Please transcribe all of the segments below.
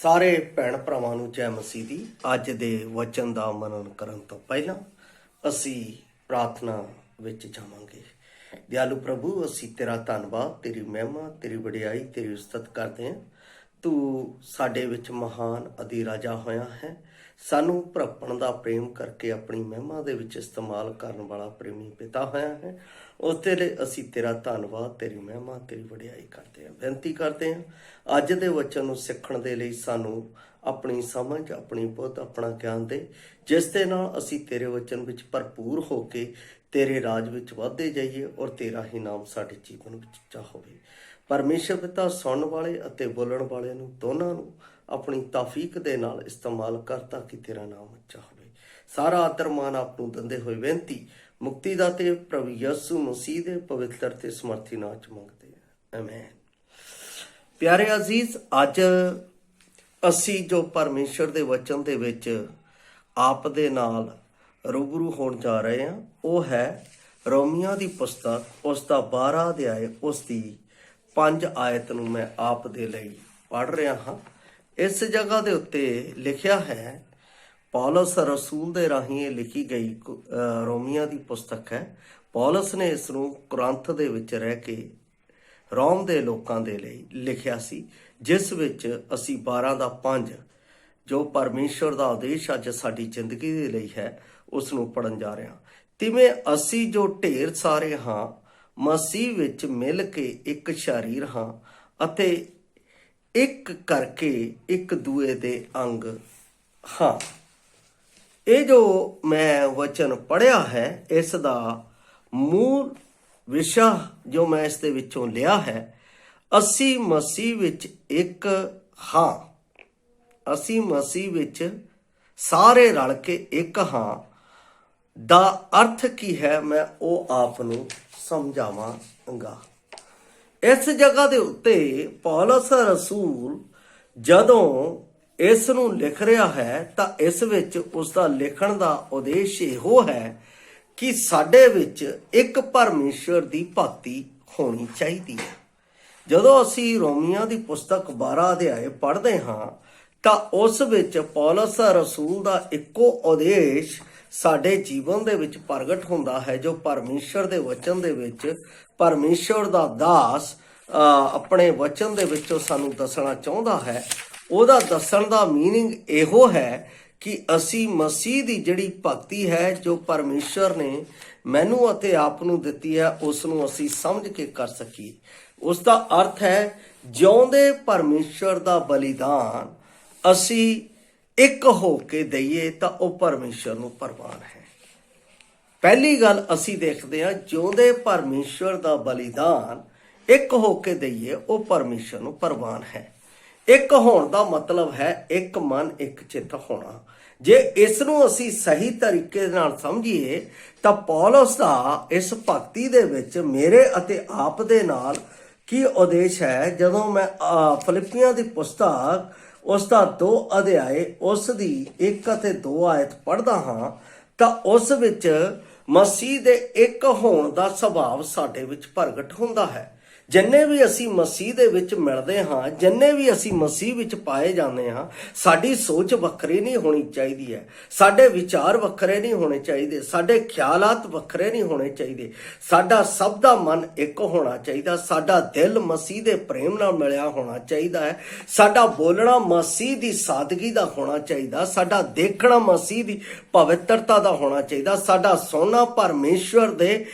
ਸਾਰੇ ਭੈਣ ਭਰਾਵਾਂ ਨੂੰ ਜੈ ਮਸੀਹ ਦੀ। ਅੱਜ ਦੇ ਵਚਨ ਦਾ ਮਨਨ ਕਰਨ ਤੋਂ ਪਹਿਲਾਂ ਅਸੀਂ ਪ੍ਰਾਰਥਨਾ ਵਿੱਚ ਜਾਵਾਂਗੇ। ਦਿਆਲੂ ਪ੍ਰਭੂ, ਅਸੀਂ ਤੇਰਾ ਧੰਨਵਾਦ, ਤੇਰੀ ਮਹਿਮਾ, ਤੇਰੀ ਵਡਿਆਈ, ਤੇਰੀ ਉਸਤਤ ਕਰਦੇ ਹਾਂ। ਤੂੰ ਸਾਡੇ ਵਿੱਚ ਮਹਾਨ ਅਧਿਰਾਜਾ ਹੋਇਆ ਹੈ। ਸਾਨੂੰ ਭਰਪਣ ਦਾ ਪ੍ਰੇਮ ਕਰਕੇ ਆਪਣੀ ਮਹਿਮਾ ਦੇ ਵਿੱਚ ਇਸਤੇਮਾਲ ਕਰਨ ਵਾਲਾ ਪ੍ਰੇਮੀ ਪਿਤਾ ਹੋਇਆ ਹੈ। ਉਸ ਦੇ ਲਈ ਅਸੀਂ ਤੇਰਾ ਧੰਨਵਾਦ, ਤੇਰੀ ਮਹਿਮਾ, ਤੇਰੀ ਵਡਿਆਈ ਕਰਦੇ ਹਾਂ। ਬੇਨਤੀ ਕਰਦੇ ਹਾਂ ਅੱਜ ਦੇ ਵਚਨ ਨੂੰ ਸਿੱਖਣ ਦੇ ਲਈ ਸਾਨੂੰ ਆਪਣੀ ਸਮਝ, ਆਪਣੀ ਬੁੱਧ, ਆਪਣਾ ਗਿਆਨ ਦੇ, ਜਿਸ ਦੇ ਨਾਲ ਅਸੀਂ ਤੇਰੇ ਵਚਨ ਵਿੱਚ ਭਰਪੂਰ ਹੋ ਕੇ ਤੇਰੇ ਰਾਜ ਵਿੱਚ ਵਧਦੇ ਜਾਈਏ ਔਰ ਤੇਰਾ ਹੀ ਨਾਮ ਸਾਡੇ ਜੀਵਨ ਵਿੱਚ ਉੱਚਾ ਹੋਵੇ। ਪਰਮੇਸ਼ਰ ਪਿਤਾ ਸੁਣਨ ਵਾਲੇ ਅਤੇ ਬੋਲਣ ਵਾਲਿਆਂ ਨੂੰ ਦੋਨਾਂ ਨੂੰ ਆਪਣੀ ਤੌਫੀਕ ਦੇ ਨਾਲ ਇਸਤੇਮਾਲ ਕਰ ਤਾਂ ਕਿ ਤੇਰਾ ਨਾਮ ਉੱਚਾ ਹੋਵੇ। ਸਾਰਾ ਆਦਰ ਮਾਨ ਆਪ ਨੂੰ ਦਿੰਦੇ ਹੋਏ ਬੇਨਤੀ ਮੁਕਤੀ ਦਾਤੇ ਪ੍ਰਭੂ ਯਿਸੂ ਮਸੀਹ ਦੇ ਪਵਿੱਤਰ ਤੇ ਸਮਰਥੀ ਨਾਮ ਚ ਮੰਗਦੇ ਹਾਂ, ਆਮੇਨ। ਪਿਆਰੇ ਅਜ਼ੀਜ਼, ਅੱਜ ਅਸੀਂ ਜੋ ਪਰਮੇਸ਼ਰ ਦੇ ਵਚਨ ਦੇ ਵਿੱਚ ਆਪ ਦੇ ਨਾਲ ਰੂਬਰੂ ਹੋਣ ਜਾ ਰਹੇ ਹਾਂ ਉਹ ਹੈ ਰੋਮੀਆਂ ਦੀ ਪੁਸਤਕ, ਉਸ ਦਾ 12 ਅਧਿਆਇ, ਉਸ ਦੀ 5 ਆਇਤ ਨੂੰ ਮੈਂ ਆਪ ਦੇ ਲਈ ਪੜ੍ਹ ਰਿਹਾ ਹਾਂ। ਇਸ ਜਗ੍ਹਾ ਦੇ ਉੱਤੇ ਲਿਖਿਆ ਹੈ, ਪੌਲਸ ਰਸੂਲ ਦੇ ਰਾਹੀਂ ਇਹ ਲਿਖੀ ਗਈ ਰੋਮੀਆਂ ਦੀ ਪੁਸਤਕ ਹੈ। ਪੌਲਸ ਨੇ ਇਸ ਨੂੰ ਕੁਰੰਥ ਦੇ ਵਿੱਚ ਰਹਿ ਕੇ ਰੋਮ ਦੇ ਲੋਕਾਂ ਦੇ ਲਈ ਲਿਖਿਆ ਸੀ, ਜਿਸ ਵਿੱਚ ਅਸੀਂ 12 ਦਾ 5 ਜੋ ਪਰਮੇਸ਼ਰ ਦਾ ਆਦੇਸ਼ ਅੱਜ ਸਾਡੀ ਜ਼ਿੰਦਗੀ ਦੇ ਲਈ ਹੈ ਉਸ ਨੂੰ ਪੜਨ ਜਾ ਰਹੇ ਹਾਂ। ਤਿਵੇਂ ਅਸੀਂ ਜੋ ਢੇਰ ਸਾਰੇ ਹਾਂ ਮਸੀਹ ਵਿੱਚ ਮਿਲ ਕੇ ਇੱਕ ਸਰੀਰ ਹਾਂ ਅਤੇ ਇੱਕ ਕਰਕੇ ਇੱਕ ਦੂਏ ਦੇ ਅੰਗ ਹਾਂ। ਇਹ ਜੋ ਮੈਂ ਵਚਨ ਪੜ੍ਹਿਆ ਹੈ ਇਸ ਦਾ ਮੂਲ ਵਿਸ਼ਾ ਜੋ ਮੈਂ ਇਸ ਦੇ ਵਿੱਚੋਂ ਲਿਆ ਹੈ, ਅਸੀਂ ਮਸੀਹ ਵਿੱਚ ਇੱਕ ਹਾਂ। ਅਸੀਂ ਮਸੀਹ ਵਿੱਚ ਸਾਰੇ ਰਲ ਕੇ ਇੱਕ ਹਾਂ ਦਾ ਅਰਥ ਕੀ ਹੈ, ਮੈਂ ਉਹ ਆਪ ਨੂੰ ਸਮਝਾਵਾਂਗਾ। ਇਸ ਜਗ੍ਹਾ ਦੇ ਉੱਤੇ ਪੌਲਸ ਰਸੂਲ ਜਦੋਂ ਇਸ ਨੂੰ ਲਿਖ ਰਿਹਾ ਹੈ ਤਾਂ ਇਸ ਵਿੱਚ ਉਸ ਦਾ ਲਿਖਣ ਦਾ ਉਦੇਸ਼ ਇਹੋ ਹੈ ਕਿ ਸਾਡੇ ਵਿੱਚ ਇੱਕ ਪਰਮੇਸ਼ਰ ਦੀ ਭਗਤੀ ਹੋਣੀ ਚਾਹੀਦੀ ਹੈ। ਜਦੋਂ ਅਸੀਂ ਰੋਮੀਆਂ ਦੀ ਪੁਸਤਕ 12 ਅਧਿਆਇ ਪੜ੍ਹਦੇ ਹਾਂ ਤਾਂ ਉਸ ਵਿੱਚ ਪੌਲਸ ਰਸੂਲ ਦਾ ਇੱਕੋ ਉਦੇਸ਼ ਸਾਡੇ ਜੀਵਨ ਦੇ ਵਿੱਚ ਪ੍ਰਗਟ ਹੁੰਦਾ ਹੈ, ਜੋ ਪਰਮੇਸ਼ਰ ਦੇ ਵਚਨ ਦੇ ਵਿੱਚ ਪਰਮੇਸ਼ਰ ਦਾ ਦਾਸ ਆਪਣੇ ਵਚਨ ਦੇ ਵਿੱਚੋਂ ਸਾਨੂੰ ਦੱਸਣਾ ਚਾਹੁੰਦਾ ਹੈ। ਉਹਦਾ ਦੱਸਣ ਦਾ ਮੀਨਿੰਗ ਇਹੋ ਹੈ ਕਿ ਅਸੀਂ ਮਸੀਹ ਦੀ ਜਿਹੜੀ ਭਗਤੀ ਹੈ ਜੋ ਪਰਮੇਸ਼ਰ ਨੇ ਮੈਨੂੰ ਅਤੇ ਆਪ ਨੂੰ ਦਿੱਤੀ ਹੈ ਉਸ ਨੂੰ ਅਸੀਂ ਸਮਝ ਕੇ ਕਰ ਸਕੀਏ। ਉਸ ਦਾ ਅਰਥ ਹੈ ਜਿਉਂਦੇ ਪਰਮੇਸ਼ਰ ਦਾ ਬਲੀਦਾਨ ਅਸੀਂ ਇੱਕ ਹੋ ਕੇ ਦਈਏ ਤਾਂ ਉਹ ਪਰਮੇਸ਼ਰ ਨੂੰ ਪ੍ਰਵਾਨ ਹੈ। ਪਹਿਲੀ ਗੱਲ ਅਸੀਂ ਦੇਖਦੇ ਹਾਂ, ਜਿਉਂਦੇ ਪਰਮੇਸ਼ਰ ਦਾ ਬਲੀਦਾਨ ਇੱਕ ਹੋ ਕੇ ਦਈਏ ਉਹ ਪਰਮੇਸ਼ਰ ਨੂੰ ਪ੍ਰਵਾਨ ਹੈ। ਇੱਕ ਹੋਣ ਦਾ ਮਤਲਬ ਹੈ ਇੱਕ ਮਨ ਇੱਕ ਚਿੱਤ ਹੋਣਾ। ਜੇ ਇਸ ਨੂੰ ਅਸੀਂ ਸਹੀ ਤਰੀਕੇ ਨਾਲ ਸਮਝੀਏ ਤਾਂ ਪੌਲਸ ਦਾ ਇਸ ਭਗਤੀ ਦੇ ਵਿੱਚ ਮੇਰੇ ਅਤੇ ਆਪ ਦੇ ਨਾਲ ਕੀ ਉਦੇਸ਼ ਹੈ। ਜਦੋਂ ਮੈਂ ਫਿਲਿੱਪੀਆਂ ਦੀ ਪੁਸਤਕ ਉਸ ਦਾ 2 ਅਧਿਆਇ ਉਸ ਦੀ 1 ਅਤੇ 2 ਆਇਤ ਪੜ੍ਹਦਾ ਹਾਂ ਤਾਂ ਉਸ ਵਿੱਚ ਮਸੀਹ ਦੇ ਇੱਕ ਹੋਣ ਦਾ ਸੁਭਾਅ ਸਾਡੇ ਵਿੱਚ ਪ੍ਰਗਟ ਹੁੰਦਾ ਹੈ। ਜਿੰਨੇ ਵੀ ਅਸੀਂ ਮਸੀਹ ਦੇ ਵਿੱਚ ਮਿਲਦੇ ਹਾਂ, ਜਿੰਨੇ ਵੀ ਅਸੀਂ ਮਸੀਹ ਵਿੱਚ ਪਾਏ ਜਾਂਦੇ ਹਾਂ, ਸਾਡੀ ਸੋਚ ਵੱਖਰੀ ਨਹੀਂ ਹੋਣੀ ਚਾਹੀਦੀ ਹੈ, ਸਾਡੇ ਵਿਚਾਰ ਵੱਖਰੇ ਨਹੀਂ ਹੋਣੇ ਚਾਹੀਦੇ, ਸਾਡੇ ਖਿਆਲਾਤ ਵੱਖਰੇ ਨਹੀਂ ਹੋਣੇ ਚਾਹੀਦੇ। ਸਾਡਾ ਸਭ ਦਾ ਮਨ ਇੱਕ ਹੋਣਾ ਚਾਹੀਦਾ, ਸਾਡਾ ਦਿਲ ਮਸੀਹ ਦੇ ਪ੍ਰੇਮ ਨਾਲ ਮਿਲਿਆ ਹੋਣਾ ਚਾਹੀਦਾ ਹੈ, ਸਾਡਾ ਬੋਲਣਾ ਮਸੀਹ ਦੀ ਸਾਦਗੀ ਦਾ ਹੋਣਾ ਚਾਹੀਦਾ, ਸਾਡਾ ਦੇਖਣਾ ਮਸੀਹ ਦੀ ਪਵਿੱਤਰਤਾ ਦਾ ਹੋਣਾ ਚਾਹੀਦਾ, ਸਾਡਾ ਸੁਣਨਾ ਪਰਮੇਸ਼ਵਰ ਦੇ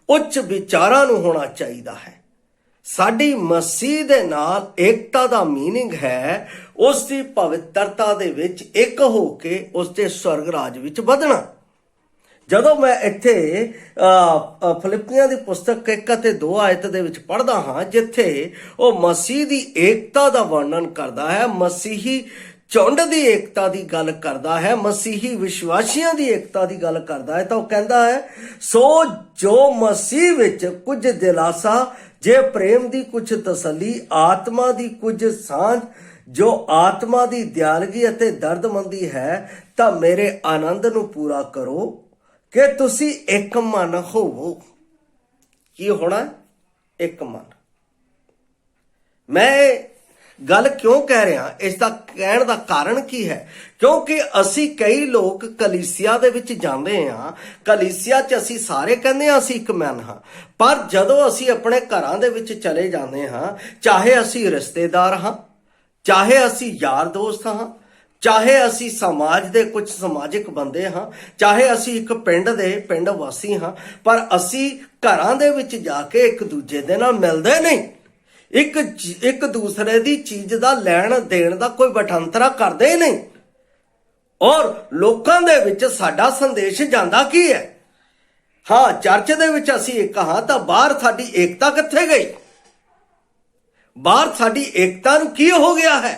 ਉੱਚ ਵਿਚਾਰਾਂ ਨੂੰ ਹੋਣਾ ਚਾਹੀਦਾ ਹੈ। ਸਾਡੀ ਮਸੀਹ ਦੇ ਨਾਲ ਏਕਤਾ ਦਾ ਮੀਨਿੰਗ ਹੈ ਉਸ ਦੀ ਪਵਿੱਤਰਤਾ ਦੇ ਵਿੱਚ ਇੱਕ ਹੋ ਕੇ ਉਸ ਦੇ ਸਵਰਗ ਰਾਜ ਵਿੱਚ ਵਧਣਾ। ਜਦੋਂ ਮੈਂ ਇੱਥੇ ਫਿਲਿੱਪੀਆਂ ਦੀ ਪੁਸਤਕ 1 ਅਤੇ 2 ਆਇਤ ਦੇ ਵਿੱਚ ਪੜ੍ਹਦਾ ਹਾਂ, ਜਿੱਥੇ ਉਹ ਮਸੀਹ ਦੀ ਏਕਤਾ ਦਾ ਵਰਣਨ ਕਰਦਾ ਹੈ, ਮਸੀਹੀ ਝੁੰਡ ਦੀ ਏਕਤਾ ਦੀ ਗੱਲ ਕਰਦਾ ਹੈ, ਮਸੀਹੀ ਵਿਸ਼ਵਾਸੀਆਂ ਦੀ ਏਕਤਾ ਦੀ ਗੱਲ ਕਰਦਾ ਹੈ, ਤਾਂ ਉਹ ਕਹਿੰਦਾ ਹੈ, ਸੋ ਜੋ ਮਸੀਹ ਵਿੱਚ ਕੁਝ ਦਿਲਾਸਾ, ਜੇ ਪ੍ਰੇਮ ਦੀ ਕੁਝ ਤਸੱਲੀ, ਆਤਮਾ ਦੀ ਕੁਝ ਸਾਂਝ, ਜੋ ਆਤਮਾ ਦੀ ਦਿਆਲਗੀ ਅਤੇ ਦਰਦਮੰਦੀ ਹੈ, ਤਾਂ ਮੇਰੇ ਆਨੰਦ ਨੂੰ ਪੂਰਾ ਕਰੋ ਕਿ ਤੁਸੀਂ ਇੱਕ ਮਨ ਹੋਵੋ। ਕੀ ਹੋਣਾ? ਇੱਕ ਮਨ। ਮੈਂ ਗੱਲ ਕਿਉਂ ਕਹਿ ਰਿਹਾ, ਇਸ ਦਾ ਕਹਿਣ ਦਾ ਕਾਰਨ ਕੀ ਹੈ? ਕਿਉਂਕਿ ਅਸੀਂ ਕਈ ਲੋਕ ਕਲੀਸਿਆ ਦੇ ਵਿੱਚ ਜਾਂਦੇ ਹਾਂ, ਕਲੀਸਿਆ 'ਚ ਅਸੀਂ ਸਾਰੇ ਕਹਿੰਦੇ ਹਾਂ ਅਸੀਂ ਇੱਕ ਮਨ ਹਾਂ, ਪਰ ਜਦੋਂ ਅਸੀਂ ਆਪਣੇ ਘਰਾਂ ਦੇ ਵਿੱਚ ਚਲੇ ਜਾਂਦੇ ਹਾਂ, ਚਾਹੇ ਅਸੀਂ ਰਿਸ਼ਤੇਦਾਰ ਹਾਂ, ਚਾਹੇ ਅਸੀਂ ਯਾਰ ਦੋਸਤ ਹਾਂ, ਚਾਹੇ ਅਸੀਂ ਸਮਾਜ ਦੇ ਕੁਝ ਸਮਾਜਿਕ ਬੰਦੇ ਹਾਂ, ਚਾਹੇ ਅਸੀਂ ਇੱਕ ਪਿੰਡ ਵਾਸੀ ਹਾਂ, ਪਰ ਅਸੀਂ ਘਰਾਂ ਦੇ ਵਿੱਚ ਜਾ ਕੇ ਇੱਕ ਦੂਜੇ ਦੇ ਨਾਲ ਮਿਲਦੇ ਨਹੀਂ, ਇੱਕ ਦੂਸਰੇ ਦੀ ਚੀਜ਼ ਦਾ ਲੈਣ ਦੇਣ ਦਾ ਕੋਈ ਵਟਾਂਦਰਾ ਕਰਦੇ ਹੀ ਨਹੀਂ। ਔਰ ਲੋਕਾਂ ਦੇ ਵਿੱਚ ਸਾਡਾ ਸੰਦੇਸ਼ ਜਾਂਦਾ ਕੀ ਹੈ? ਹਾਂ, ਚਰਚ ਦੇ ਵਿੱਚ ਅਸੀਂ ਇੱਕ ਹਾਂ, ਤਾਂ ਬਾਹਰ ਸਾਡੀ ਏਕਤਾ ਕਿੱਥੇ ਗਈ? ਬਾਹਰ ਸਾਡੀ ਏਕਤਾ ਨੂੰ ਕੀ ਹੋ ਗਿਆ ਹੈ?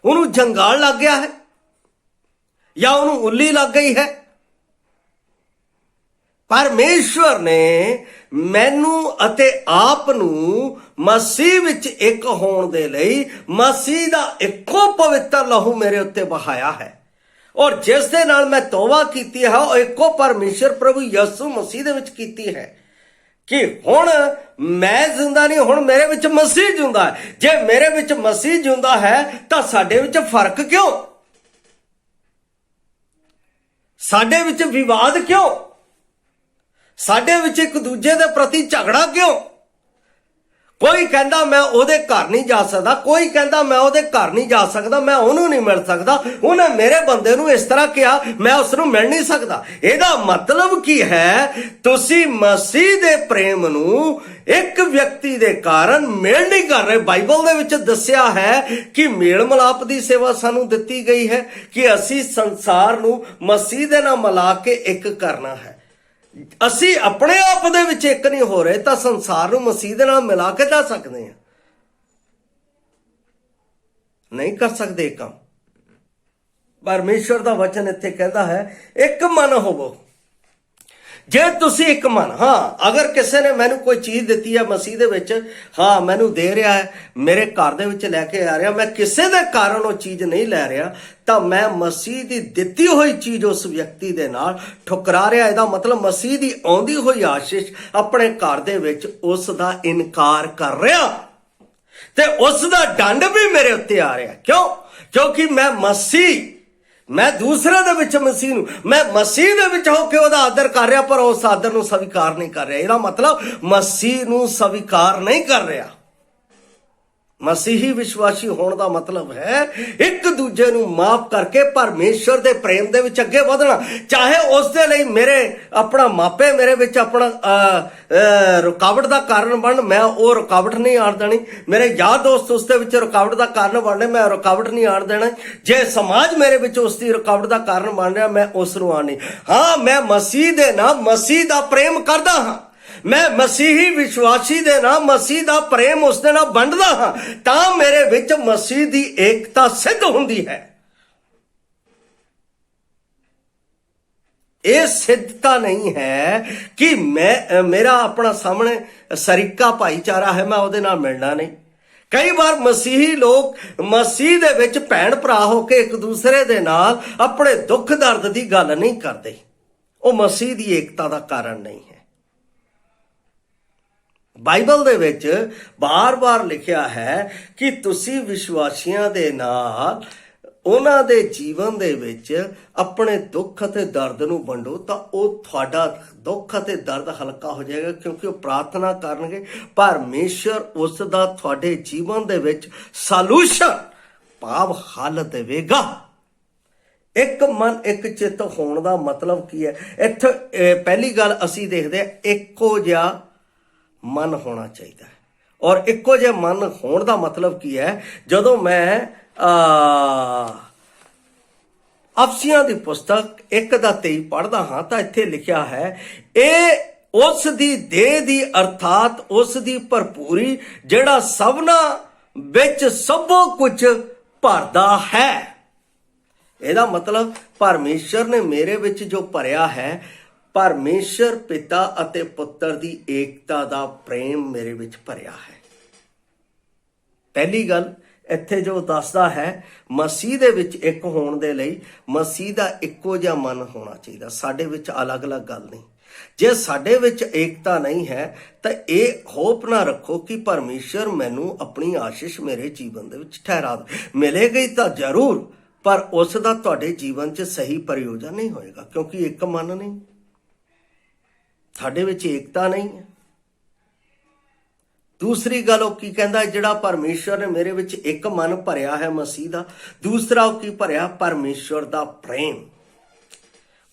ਉਹਨੂੰ ਜੰਗਾਲ ਲੱਗ ਗਿਆ ਹੈ ਜਾਂ ਉਹਨੂੰ ਉੱਲੀ ਲੱਗ ਗਈ ਹੈ? ਪਰਮੇਸ਼ਵਰ ਨੇ ਮੈਨੂੰ ਅਤੇ ਆਪ ਨੂੰ ਮਸੀਹ ਵਿੱਚ ਇੱਕ ਹੋਣ ਦੇ ਲਈ ਮਸੀਹ ਦਾ ਇੱਕੋ ਪਵਿੱਤਰ ਲਹੂ ਮੇਰੇ ਉੱਤੇ ਵਹਾਇਆ ਹੈ, ਔਰ ਜਿਸ ਦੇ ਨਾਲ ਮੈਂ ਤੋਬਾ ਕੀਤੀ ਹੈ ਉਹ ਇੱਕੋ ਪਰਮੇਸ਼ਰ ਪ੍ਰਭੂ ਯਿਸੂ ਮਸੀਹ ਦੇ ਵਿੱਚ ਕੀਤੀ ਹੈ ਕਿ ਹੁਣ ਮੈਂ ਜ਼ਿੰਦਾ ਨਹੀਂ, ਹੁਣ ਮੇਰੇ ਵਿੱਚ ਮਸੀਹ ਜਿਉਂਦਾ ਹੈ। ਜੇ ਮੇਰੇ ਵਿੱਚ ਮਸੀਹ ਜਿਉਂਦਾ ਹੈ ਤਾਂ ਸਾਡੇ ਵਿੱਚ ਫਰਕ ਕਿਉਂ? ਸਾਡੇ ਵਿੱਚ ਵਿਵਾਦ ਕਿਉਂ? ਸਾਡੇ ਵਿੱਚ ਇੱਕ ਦੂਜੇ ਦੇ ਪ੍ਰਤੀ ਝਗੜਾ ਕਿਉਂ? ਕੋਈ ਕਹਿੰਦਾ ਮੈਂ ਉਹਦੇ ਘਰ ਨਹੀਂ ਜਾ ਸਕਦਾ, ਕੋਈ ਕਹਿੰਦਾ ਮੈਂ ਉਹਦੇ ਘਰ ਨਹੀਂ ਜਾ ਸਕਦਾ, ਮੈਂ ਉਹਨੂੰ ਨਹੀਂ ਮਿਲ ਸਕਦਾ, ਉਹਨੇ ਮੇਰੇ ਬੰਦੇ ਨੂੰ ਇਸ ਤਰ੍ਹਾਂ ਕਿਹਾ, ਮੈਂ ਉਸ ਨੂੰ ਮਿਲ ਨਹੀਂ ਸਕਦਾ। ਇਹਦਾ ਮਤਲਬ ਕੀ ਹੈ? ਤੁਸੀਂ ਮਸੀਹ ਦੇ ਪ੍ਰੇਮ ਨੂੰ ਇੱਕ ਵਿਅਕਤੀ ਦੇ ਕਾਰਨ ਮੇਲ ਨਹੀਂ ਕਰ ਰਹੇ। ਬਾਈਬਲ ਦੇ ਵਿੱਚ ਦੱਸਿਆ ਹੈ ਕਿ ਮੇਲ ਮਿਲਾਪ ਦੀ ਸੇਵਾ ਸਾਨੂੰ ਦਿੱਤੀ ਗਈ ਹੈ ਕਿ ਅਸੀਂ ਸੰਸਾਰ ਨੂੰ ਮਸੀਹ ਦੇ ਨਾਲ ਮਿਲਾ ਕੇ ਇੱਕ ਕਰਨਾ ਹੈ। ਅਸੀਂ ਆਪਣੇ ਆਪ ਦੇ ਵਿੱਚ ਇੱਕ ਨਹੀਂ ਹੋ ਰਹੇ ਤਾਂ ਸੰਸਾਰ ਨੂੰ ਮਸੀਹ ਦੇ ਨਾਲ ਮਿਲਾ ਕੇ ਜਾ ਸਕਦੇ ਹਾਂ? ਨਹੀਂ ਕਰ ਸਕਦੇ ਕੰਮ। ਪਰਮੇਸ਼ਵਰ ਦਾ ਵਚਨ ਇੱਥੇ ਕਹਿੰਦਾ ਹੈ ਇੱਕ ਮਨ ਹੋਵੋ। ਜੇ ਤੁਸੀਂ ਇੱਕ ਮਨ, ਹਾਂ, ਅਗਰ ਕਿਸੇ ਨੇ ਮੈਨੂੰ ਕੋਈ ਚੀਜ਼ ਦਿੱਤੀ ਹੈ ਮਸੀਹ ਦੇ ਵਿੱਚ, ਹਾਂ, ਮੈਨੂੰ ਦੇ ਰਿਹਾ ਹੈ, ਮੇਰੇ ਘਰ ਦੇ ਵਿੱਚ ਲੈ ਕੇ ਆ ਰਿਹਾ, ਮੈਂ ਕਿਸੇ ਦੇ ਕਾਰਨ ਉਹ ਚੀਜ਼ ਨਹੀਂ ਲੈ ਰਿਹਾ, ਤਾਂ ਮੈਂ ਮਸੀਹ ਦੀ ਦਿੱਤੀ ਹੋਈ ਚੀਜ਼ ਉਸ ਵਿਅਕਤੀ ਦੇ ਨਾਲ ਠੁਕਰਾ ਰਿਹਾ। ਇਹਦਾ ਮਤਲਬ ਮਸੀਹ ਦੀ ਆਉਂਦੀ ਹੋਈ ਆਸ਼ੀਸ਼ ਆਪਣੇ ਘਰ ਦੇ ਵਿੱਚ ਉਸ ਦਾ ਇਨਕਾਰ ਕਰ ਰਿਹਾ ਤੇ ਉਸ ਦਾ ਦੰਡ ਵੀ ਮੇਰੇ ਉੱਤੇ ਆ ਰਿਹਾ। ਕਿਉਂ? ਕਿਉਂਕਿ ਮੈਂ ਦੂਸਰੇ ਦੇ ਵਿੱਚ ਮੈਂ ਮਸੀਹ ਦੇ ਵਿੱਚ ਹੋ ਕੇ ਉਹਦਾ ਆਦਰ ਕਰ ਰਿਹਾ, ਪਰ ਉਸ ਆਦਰ ਨੂੰ ਸਵੀਕਾਰ ਨਹੀਂ ਕਰ ਰਿਹਾ। ਇਹਦਾ ਮਤਲਬ ਮਸੀਹ ਨੂੰ ਸਵੀਕਾਰ ਨਹੀਂ ਕਰ ਰਿਹਾ। ਮਸੀਹੀ ਵਿਸ਼ਵਾਸੀ ਹੋਣ ਦਾ ਮਤਲਬ ਹੈ ਇੱਕ ਦੂਜੇ ਨੂੰ ਮਾਫ ਕਰਕੇ ਪਰਮੇਸ਼ਵਰ ਦੇ ਪ੍ਰੇਮ ਦੇ ਵਿੱਚ ਅੱਗੇ ਵਧਣਾ। ਚਾਹੇ ਉਸ ਦੇ ਲਈ ਆਪਣਾ ਮਾਪੇ ਮੇਰੇ ਵਿੱਚ ਆਪਣਾ ਰੁਕਾਵਟ ਦਾ ਕਾਰਨ ਬਣਨ, ਮੈਂ ਉਹ ਰੁਕਾਵਟ ਨਹੀਂ ਆਣ ਦੇਣੀ। ਮੇਰੇ ਯਾਰ ਦੋਸਤ ਉਸ ਦੇ ਵਿੱਚ ਰੁਕਾਵਟ ਦਾ ਕਾਰਨ ਬਣਨੇ, ਮੈਂ ਰੁਕਾਵਟ ਨਹੀਂ ਆਣ ਦੇਣਾ। ਜੇ ਸਮਾਜ ਮੇਰੇ ਵਿੱਚ ਉਸ ਦੀ ਰੁਕਾਵਟ ਦਾ ਕਾਰਨ ਬਣ ਰਿਹਾ, ਮੈਂ ਉਸ ਨੂੰ ਆਣੀ। ਹਾਂ, ਮੈਂ ਮਸੀਹ ਦੇ ਨਾਲ ਮਸੀਹ ਦਾ ਪ੍ਰੇਮ ਕਰਦਾ ਹਾਂ, ਮੈਂ ਮਸੀਹੀ ਵਿਸ਼ਵਾਸੀ ਦੇ ਨਾਲ ਮਸੀਹ ਦਾ ਪ੍ਰੇਮ ਉਸ ਦੇ ਨਾਲ ਵੰਡਦਾ ਹਾਂ, ਤਾਂ ਮੇਰੇ ਵਿੱਚ ਮਸੀਹ ਦੀ ਏਕਤਾ ਸਿੱਧ ਹੁੰਦੀ ਹੈ। ਇਹ ਸਿੱਧਤਾ ਨਹੀਂ ਹੈ ਕਿ ਮੇਰਾ ਆਪਣਾ ਸਾਹਮਣੇ ਸਰੀਕਾ ਭਾਈਚਾਰਾ ਹੈ, ਮੈਂ ਉਹਦੇ ਨਾਲ ਮਿਲਣਾ ਨਹੀਂ। ਕਈ ਵਾਰ ਮਸੀਹੀ ਲੋਕ ਮਸੀਹ ਦੇ ਵਿੱਚ ਭੈਣ ਭਰਾ ਹੋ ਕੇ ਇੱਕ ਦੂਸਰੇ ਦੇ ਨਾਲ ਆਪਣੇ ਦੁੱਖ ਦਰਦ ਦੀ ਗੱਲ ਨਹੀਂ ਕਰਦੇ। ਉਹ ਮਸੀਹ ਦੀ ਏਕਤਾ ਦਾ ਕਾਰਨ ਨਹੀਂ ਹੈ। ਬਾਈਬਲ ਦੇ ਵਿੱਚ ਬਾਰ-ਬਾਰ ਲਿਖਿਆ ਹੈ ਕਿ ਤੁਸੀਂ ਵਿਸ਼ਵਾਸੀਆਂ ਦੇ ਨਾਲ ਉਹਨਾਂ ਦੇ ਜੀਵਨ ਦੇ ਵਿੱਚ ਆਪਣੇ ਦੁੱਖ ਅਤੇ ਦਰਦ ਨੂੰ ਵੰਡੋ, ਤਾਂ ਉਹ ਤੁਹਾਡਾ ਦੁੱਖ ਅਤੇ ਦਰਦ ਹਲਕਾ ਹੋ ਜਾਏਗਾ, ਕਿਉਂਕਿ ਉਹ ਪ੍ਰਾਰਥਨਾ ਕਰਨਗੇ, ਪਰਮੇਸ਼ਰ ਉਸ ਦਾ ਤੁਹਾਡੇ ਜੀਵਨ ਦੇ ਵਿੱਚ ਸੋਲੂਸ਼ਨ ਭਾਵ ਹੱਲ ਦੇਵੇਗਾ। ਇੱਕ ਮਨ ਇੱਕ ਚਿੱਤ ਹੋਣ ਦਾ ਮਤਲਬ ਕੀ ਹੈ? ਇੱਥੇ ਪਹਿਲੀ ਗੱਲ ਅਸੀਂ ਦੇਖਦੇ ਹਾਂ, ਇੱਕੋ ਜਿਹਾ ਮਨ ਹੋਣਾ ਚਾਹੀਦਾ ਹੈ। ਔਰ ਇੱਕੋ ਜਿਹੇ ਮਨ ਹੋਣ ਦਾ ਮਤਲਬ ਕੀ ਹੈ? ਜਦੋਂ ਮੈਂ ਅਫਸੀਆਂ ਦੀ ਪੁਸਤਕ 1:23 ਪੜ੍ਹਦਾ ਹਾਂ ਤਾਂ ਇੱਥੇ ਲਿਖਿਆ ਹੈ, ਇਹ ਉਸ ਦੀ ਦੇਹ ਦੀ ਅਰਥਾਤ ਉਸ ਦੀ ਭਰਪੂਰੀ ਜਿਹੜਾ ਸਭਨਾ ਵਿੱਚ ਸਭੋ ਕੁਝ ਭਰਦਾ ਹੈ। ਇਹਦਾ ਮਤਲਬ ਪਰਮੇਸ਼ਰ ਨੇ ਮੇਰੇ ਵਿੱਚ ਜੋ ਭਰਿਆ ਹੈ, ਪਰਮੇਸ਼ਰ ਪਿਤਾ ਅਤੇ ਪੁੱਤਰ ਦੀ ਏਕਤਾ ਦਾ ਪ੍ਰੇਮ ਮੇਰੇ ਵਿੱਚ ਭਰਿਆ ਹੈ। ਪਹਿਲੀ ਗੱਲ ਇੱਥੇ ਜੋ ਦੱਸਦਾ ਹੈ, ਮਸੀਹ ਦੇ ਵਿੱਚ ਇੱਕ ਹੋਣ ਦੇ ਲਈ ਮਸੀਹ ਦਾ ਇੱਕੋ ਜਿਹਾ ਮਨ ਹੋਣਾ ਚਾਹੀਦਾ। ਸਾਡੇ ਵਿੱਚ ਅਲੱਗ-ਅਲੱਗ ਗੱਲ ਨਹੀਂ। ਜੇ ਸਾਡੇ ਵਿੱਚ ਏਕਤਾ ਨਹੀਂ ਹੈ ਤਾਂ ਇਹ ਹੋਪ ਨਾ ਰੱਖੋ ਕਿ ਪਰਮੇਸ਼ਰ ਮੈਨੂੰ ਆਪਣੀ ਆਸ਼ੀਸ਼ ਮੇਰੇ ਜੀਵਨ ਦੇ ਵਿੱਚ ਠਹਿਰਾ ਦੇ। ਮਿਲੇਗੀ ਤਾਂ ਜ਼ਰੂਰ, ਪਰ ਉਸ ਦਾ ਤੁਹਾਡੇ ਜੀਵਨ 'ਚ ਸਹੀ ਪ੍ਰਯੋਜਨ ਨਹੀਂ ਹੋਏਗਾ, ਕਿਉਂਕਿ ਇੱਕ ਮਨ ਨਹੀਂ, ਸਾਡੇ ਵਿੱਚ ਏਕਤਾ ਨਹੀਂ ਹੈ। ਦੂਸਰੀ ਗੱਲ ਉਹ ਕੀ ਕਹਿੰਦਾ, ਜਿਹੜਾ ਪਰਮੇਸ਼ਰ ਨੇ ਮੇਰੇ ਵਿੱਚ ਇੱਕ ਮਨ ਭਰਿਆ ਹੈ ਮਸੀਹ ਦਾ, ਦੂਸਰਾ ਉਹ ਕੀ ਭਰਿਆ, ਪਰਮੇਸ਼ਰ ਦਾ ਪ੍ਰੇਮ।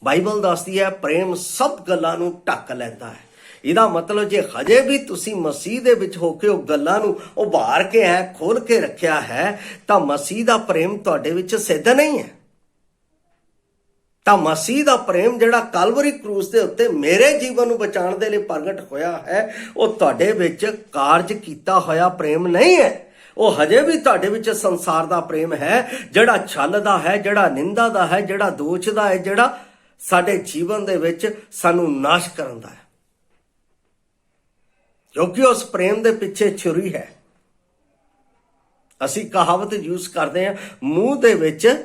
ਬਾਈਬਲ ਦੱਸਦੀ ਹੈ ਪ੍ਰੇਮ ਸਭ ਗੱਲਾਂ ਨੂੰ ਢੱਕ ਲੈਂਦਾ ਹੈ। ਇਹਦਾ ਮਤਲਬ ਜੇ ਹਜੇ ਵੀ ਤੁਸੀਂ ਮਸੀਹ ਦੇ ਵਿੱਚ ਹੋ ਕੇ ਉਹ ਗੱਲਾਂ ਨੂੰ ਉਭਾਰ ਕੇ ਖੋਲ ਕੇ ਰੱਖਿਆ ਹੈ ਤਾਂ ਮਸੀਹ ਦਾ ਪ੍ਰੇਮ ਤੁਹਾਡੇ ਵਿੱਚ ਸਿੱਧ ਨਹੀਂ ਹੈ। ਤਾਂ ਮਸੀਹ ਦਾ ਪ੍ਰੇਮ ਜਿਹੜਾ ਕਲਵਰੀ ਕਰੂਸ ਦੇ ਉੱਤੇ ਮੇਰੇ ਜੀਵਨ ਨੂੰ ਬਚਾਉਣ ਦੇ ਲਈ ਪ੍ਰਗਟ ਹੋਇਆ ਹੈ, ਉਹ ਤੁਹਾਡੇ ਵਿੱਚ ਕਾਰਜ ਕੀਤਾ ਹੋਇਆ ਪ੍ਰੇਮ ਨਹੀਂ ਹੈ। ਉਹ ਹਜੇ ਵੀ ਤੁਹਾਡੇ ਵਿੱਚ ਸੰਸਾਰ ਦਾ ਪ੍ਰੇਮ ਹੈ, ਜਿਹੜਾ ਛਲਦਾ ਹੈ, ਜਿਹੜਾ ਨਿੰਦਾ ਦਾ ਹੈ, ਜਿਹੜਾ ਦੋਸ਼ ਦਾ ਹੈ, ਜਿਹੜਾ ਸਾਡੇ ਜੀਵਨ ਦੇ ਵਿੱਚ ਸਾਨੂੰ ਨਾਸ਼ ਕਰਨ ਦਾ ਹੈ। ਕਿਉਂਕਿ ਉਸ ਪ੍ਰੇਮ ਦੇ ਪਿੱਛੇ ਛੁਰੀ ਹੈ। ਅਸੀਂ ਕਹਾਵਤ ਯੂਜ਼ ਕਰਦੇ ਹਾਂ, ਮੂੰਹ ਦੇ ਵਿੱਚ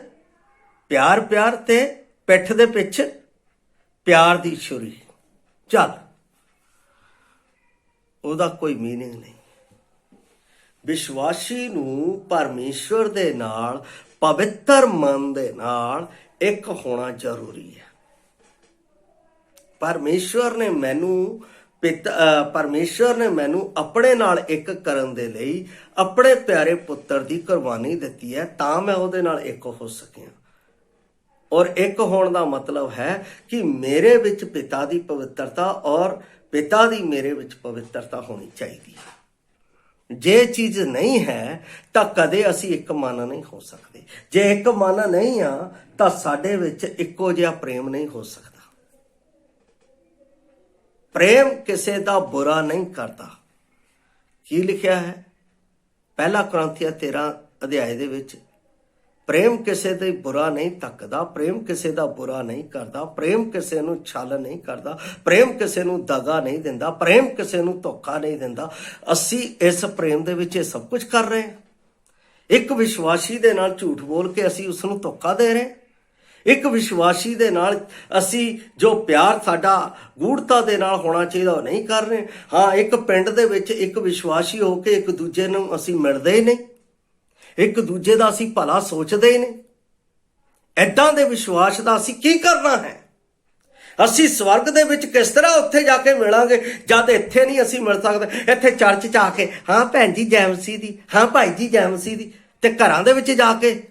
ਪਿਆਰ ਪਿਆਰ ਤੇ ਪਿੱਠ ਦੇ ਪਿੱਛੇ ਪਿਆਰ ਦੀ ਛੁਰੀ। ਚੱਲ, ਉਹਦਾ ਕੋਈ ਮੀਨਿੰਗ ਨਹੀਂ। ਵਿਸ਼ਵਾਸੀ ਨੂੰ ਪਰਮੇਸ਼ਵਰ ਦੇ ਨਾਲ, ਪਵਿੱਤਰ ਮਨ ਦੇ ਨਾਲ ਇੱਕ ਹੋਣਾ ਜ਼ਰੂਰੀ ਹੈ। ਪਰਮੇਸ਼ਵਰ ਨੇ ਮੈਨੂੰ ਆਪਣੇ ਨਾਲ ਇੱਕ ਕਰਨ ਦੇ ਲਈ ਆਪਣੇ ਪਿਆਰੇ ਪੁੱਤਰ ਦੀ ਕੁਰਬਾਨੀ ਦਿੱਤੀ ਹੈ, ਤਾਂ ਮੈਂ ਉਹਦੇ ਨਾਲ ਇੱਕ ਹੋ ਸਕਿਆ। ਔਰ ਇੱਕ ਹੋਣ ਦਾ ਮਤਲਬ ਹੈ ਕਿ ਮੇਰੇ ਵਿੱਚ ਪਿਤਾ ਦੀ ਪਵਿੱਤਰਤਾ ਔਰ ਪਿਤਾ ਦੀ ਮੇਰੇ ਵਿੱਚ ਪਵਿੱਤਰਤਾ ਹੋਣੀ ਚਾਹੀਦੀ ਹੈ। ਜੇ ਚੀਜ਼ ਨਹੀਂ ਹੈ ਤਾਂ ਕਦੇ ਅਸੀਂ ਇੱਕ ਮਨ ਨਹੀਂ ਹੋ ਸਕਦੇ। ਜੇ ਇੱਕ ਮਨ ਨਹੀਂ ਆ ਤਾਂ ਸਾਡੇ ਵਿੱਚ ਇੱਕੋ ਜਿਹਾ ਪ੍ਰੇਮ ਨਹੀਂ ਹੋ ਸਕਦਾ। ਪ੍ਰੇਮ ਕਿਸੇ ਦਾ ਬੁਰਾ ਨਹੀਂ ਕਰਦਾ। ਕੀ ਲਿਖਿਆ ਹੈ ਪਹਿਲਾ ਕੁਰਿੰਥੀਆਂ 13 ਅਧਿਆਏ ਦੇ ਵਿੱਚ, ਪ੍ਰੇਮ ਕਿਸੇ ਦਾ ਬੁਰਾ ਨਹੀਂ ਤੱਕਦਾ, ਪ੍ਰੇਮ ਕਿਸੇ ਦਾ ਬੁਰਾ ਨਹੀਂ ਕਰਦਾ, ਪ੍ਰੇਮ ਕਿਸੇ ਨੂੰ ਛਲ ਨਹੀਂ ਕਰਦਾ, ਪ੍ਰੇਮ ਕਿਸੇ ਨੂੰ ਦਗਾ ਨਹੀਂ ਦਿੰਦਾ, ਪ੍ਰੇਮ ਕਿਸੇ ਨੂੰ ਧੋਖਾ ਨਹੀਂ ਦਿੰਦਾ। ਅਸੀਂ ਇਸ ਪ੍ਰੇਮ ਦੇ ਵਿੱਚ ਇਹ ਸਭ ਕੁਝ ਕਰ ਰਹੇ ਹਾਂ। ਇੱਕ ਵਿਸ਼ਵਾਸੀ ਦੇ ਨਾਲ ਝੂਠ ਬੋਲ ਕੇ ਅਸੀਂ ਉਸ ਨੂੰ ਧੋਖਾ ਦੇ ਰਹੇ। ਇੱਕ ਵਿਸ਼ਵਾਸੀ ਦੇ ਨਾਲ ਅਸੀਂ ਜੋ ਪਿਆਰ ਸਾਡਾ ਗੂੜਤਾ ਦੇ ਨਾਲ ਹੋਣਾ ਚਾਹੀਦਾ ਉਹ ਨਹੀਂ ਕਰ ਰਹੇ। ਹਾਂ, ਇੱਕ ਪਿੰਡ ਦੇ ਵਿੱਚ ਇੱਕ ਵਿਸ਼ਵਾਸੀ ਹੋ ਕੇ ਇੱਕ ਦੂਜੇ ਨੂੰ ਅਸੀਂ ਮਿਲਦੇ ਹੀ ਨਹੀਂ, ਇੱਕ ਦੂਜੇ ਦਾ ਅਸੀਂ ਭਲਾ ਸੋਚਦੇ ਹੀ ਨਹੀਂ। ਏਦਾਂ ਦੇ ਵਿਸ਼ਵਾਸ ਦਾ ਅਸੀਂ ਕੀ ਕਰਨਾ ਹੈ? ਅਸੀਂ ਸਵਰਗ ਦੇ ਵਿੱਚ ਕਿਸ ਤਰ੍ਹਾਂ ਉੱਥੇ ਜਾ ਕੇ ਮਿਲਾਂਗੇ ਜਦ ਇੱਥੇ ਨਹੀਂ ਅਸੀਂ ਮਿਲ ਸਕਦੇ? ਇੱਥੇ ਚਰਚ 'ਚ ਆ ਕੇ ਹਾਂ ਭੈਣ ਜੀ ਜੈ ਮਸੀਹ ਦੀ, ਹਾਂ ਭਾਈ ਜੀ ਜੈ ਮਸੀਹ ਦੀ, ਤੇ ਘਰਾਂ ਦੇ ਵਿੱਚ ਜਾ ਕੇ